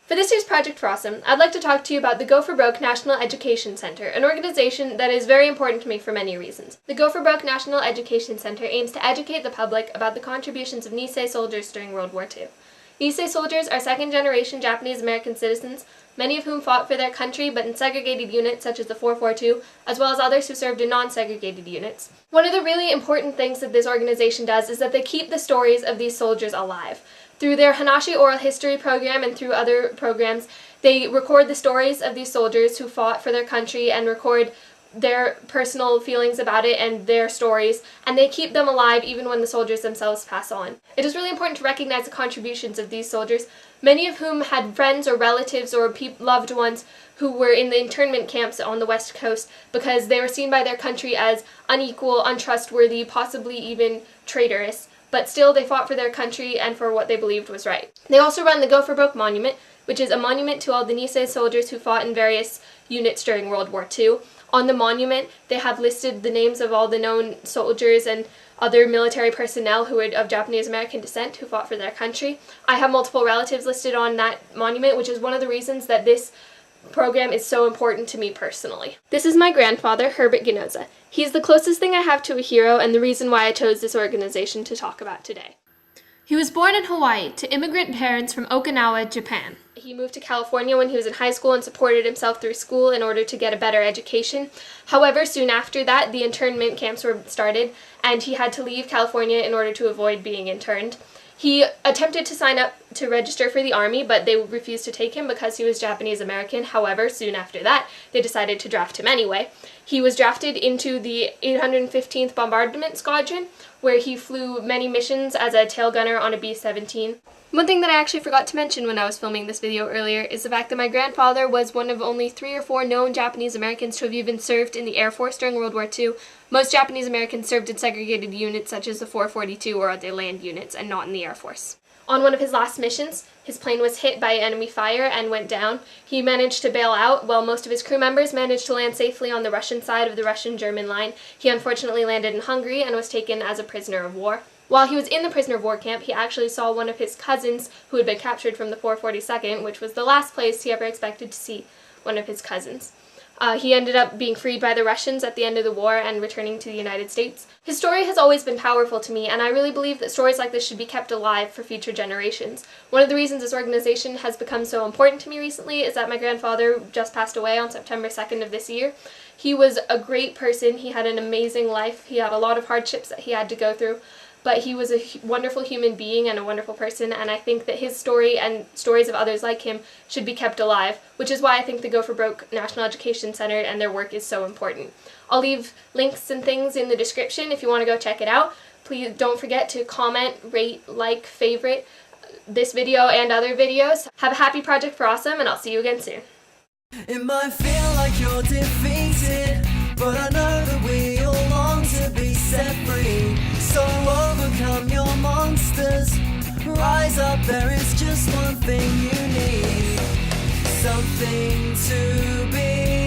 For this year's Project for Awesome, I'd like to talk to you about the Go for Broke National Education Center, an organization that is very important to me for many reasons. The Go for Broke National Education Center aims to educate the public about the contributions of Nisei soldiers during World War II. Nisei soldiers are second-generation Japanese-American citizens, many of whom fought for their country but in segregated units such as the 442, as well as others who served in non-segregated units. One of the really important things that this organization does is that they keep the stories of these soldiers alive. Through their Hanashi Oral History program and through other programs, they record the stories of these soldiers who fought for their country and record their personal feelings about it and their stories, and they keep them alive even when the soldiers themselves pass on. It is really important to recognize the contributions of these soldiers, many of whom had friends or relatives or loved ones who were in the internment camps on the West Coast because they were seen by their country as unequal, untrustworthy, possibly even traitorous. But still they fought for their country and for what they believed was right. They also run the Go for Broke Monument, which is a monument to all the Nisei soldiers who fought in various units during World War II. On the monument, they have listed the names of all the known soldiers and other military personnel who were of Japanese-American descent who fought for their country. I have multiple relatives listed on that monument, which is one of the reasons that this program is so important to me personally. This is my grandfather, Herbert Ginoza. He's the closest thing I have to a hero and the reason why I chose this organization to talk about today. He was born in Hawaii to immigrant parents from Okinawa, Japan. He moved to California when he was in high school and supported himself through school in order to get a better education. However, soon after that, the internment camps were started and he had to leave California in order to avoid being interned. He attempted to sign up to register for the Army, but they refused to take him because he was Japanese American. However, soon after that, they decided to draft him anyway. He was drafted into the 815th Bombardment Squadron, where he flew many missions as a tail gunner on a B-17. One thing that I actually forgot to mention when I was filming this video earlier is the fact that my grandfather was one of only 3 or 4 known Japanese Americans to have even served in the Air Force during World War II. Most Japanese Americans served in segregated units such as the 442 or other land units and not in the Air Force. On one of his last missions, his plane was hit by enemy fire and went down. He managed to bail out while most of his crew members managed to land safely on the Russian side of the Russian-German line. He unfortunately landed in Hungary and was taken as a prisoner of war. While he was in the prisoner of war camp, he actually saw one of his cousins who had been captured from the 442nd, which was the last place he ever expected to see one of his cousins. He ended up being freed by the Russians at the end of the war and returning to the United States. His story has always been powerful to me, and I really believe that stories like this should be kept alive for future generations. One of the reasons this organization has become so important to me recently is that my grandfather just passed away on September 2nd of this year. He was a great person. He had an amazing life. He had a lot of hardships that he had to go through. But he was a wonderful human being and a wonderful person, and I think that his story and stories of others like him should be kept alive, which is why I think the Go for Broke National Education Center and their work is so important. I'll leave links and things in the description if you want to go check it out. Please don't forget to comment, rate, like, favorite this video and other videos. Have a happy Project for Awesome, and I'll see you again soon. It might feel like you're defeated, but I know that we all long to be set free. So overcome your monsters, rise up, there is just one thing you need, something to be.